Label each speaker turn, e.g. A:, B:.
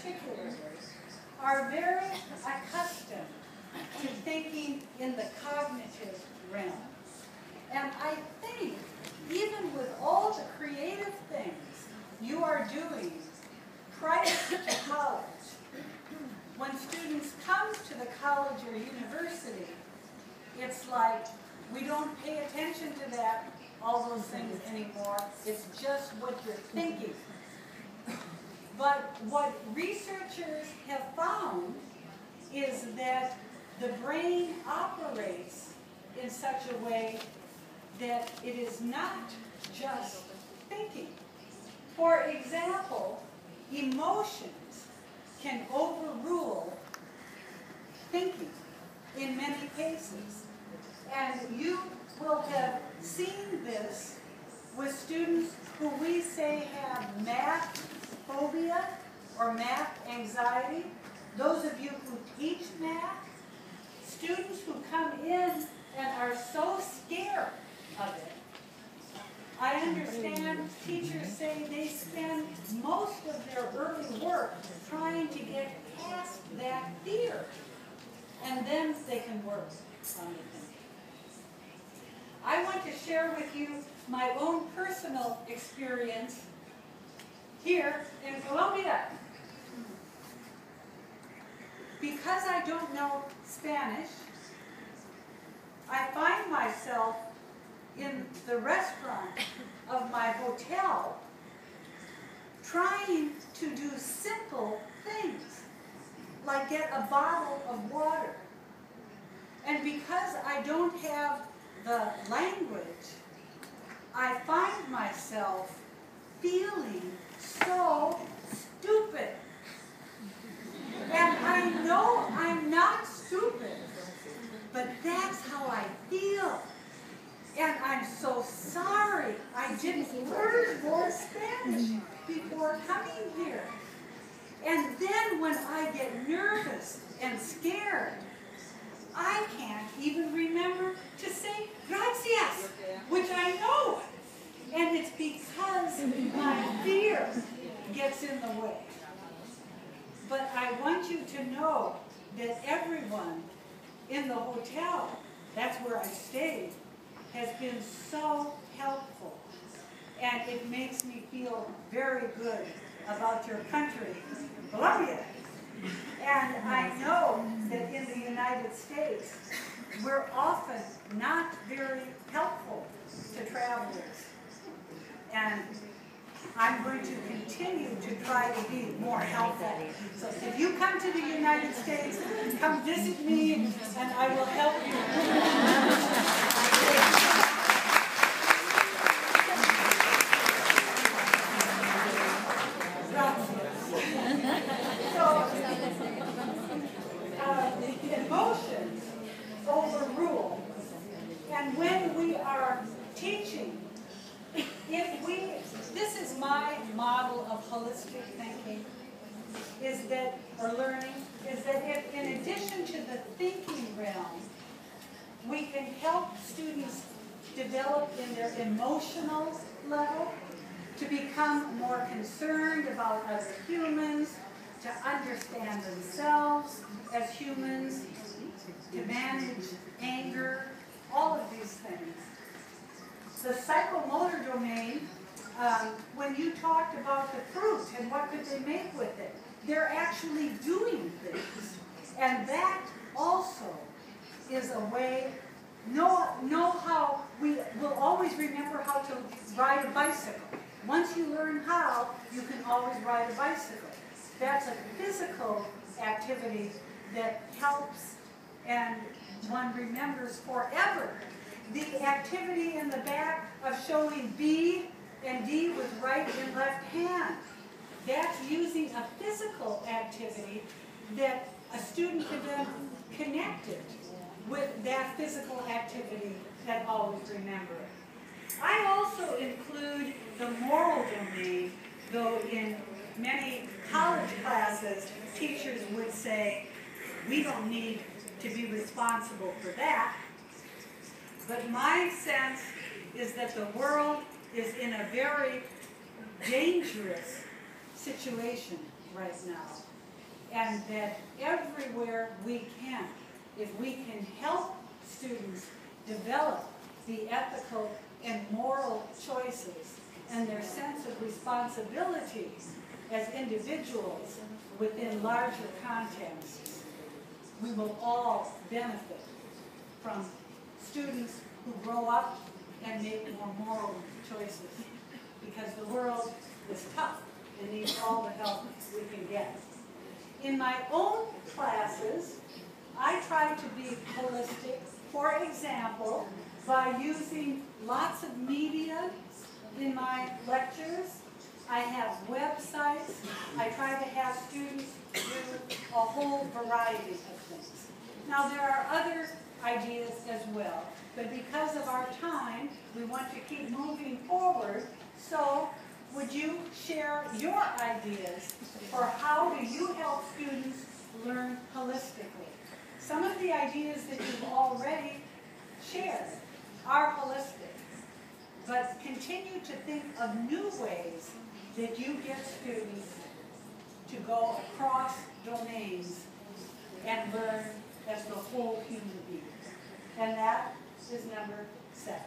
A: particular, are very accustomed to thinking in the cognitive realm. And I think, even with all the creative things you are doing prior to college, when students come to the college or university, it's like we don't pay attention to that, all those things anymore. It's just what you're thinking. But what researchers have found is that the brain operates in such a way that it is not just thinking. For example, emotions can overrule thinking in many cases. And you will have seen this with students who we say have math phobia or math anxiety. Those of you who teach math, students who come in and are so scared of it. I understand teachers say they spend most of their early work trying to get past that fear, and then they can work on it. I want to share with you my own personal experience here in Colombia. Because I don't know Spanish, I find myself in the restaurant of my hotel trying to do simple things, like get a bottle of water. And because I don't have the language, I find myself feeling so stupid. And I know I'm not stupid, but that's how I feel. And I'm so sorry I didn't learn more Spanish before coming here. And then when I get nervous and scared, I can't even remember to say gracias, which I know. And it's because my fear gets in the way. But I want you to know that everyone in the hotel, that's where I stayed, has been so helpful. And it makes me feel very good about your country, Colombia. And I know that in the United States, we're often not very helpful to travelers. And I'm going to continue to try to be more helpful. So if you come to the United States, come visit me and I will help you. Emotions overrule. And when we are teaching, this is my model of holistic thinking, or learning, is that if in addition to the thinking realm, we can help students develop in their emotional level, to become more concerned about other humans, to understand themselves as humans, to manage anger, all of these things. The psychomotor domain, when you talked about the fruit and what could they make with it, they're actually doing things. And that also is a way, know how, we will always remember how to ride a bicycle. Once you learn how, you can always ride a bicycle. That's a physical activity that helps and one remembers forever. The activity in the back of showing B and D with right and left hand, that's using a physical activity that a student can then connect it with that physical activity that always remember it. I also include the moral domain, though in many college classes, teachers would say, we don't need to be responsible for that. But my sense is that the world is in a very dangerous situation right now. and that everywhere we can, if we can help students develop the ethical and moral choices and their sense of responsibility as individuals within larger contexts, we will all benefit from students who grow up and make more moral choices, because the world is tough and needs all the help we can get. In my own classes, I try to be holistic, for example, by using lots of media in my lectures. I have websites. I try to have students do a whole variety of things. Now, there are other ideas as well, but because of our time, we want to keep moving forward. So, would you share your ideas for how do you help students learn holistically? Some of the ideas that you've already shared are holistic, but continue to think of new ways that you get students to go across domains and learn as the whole human being. And that is number 7.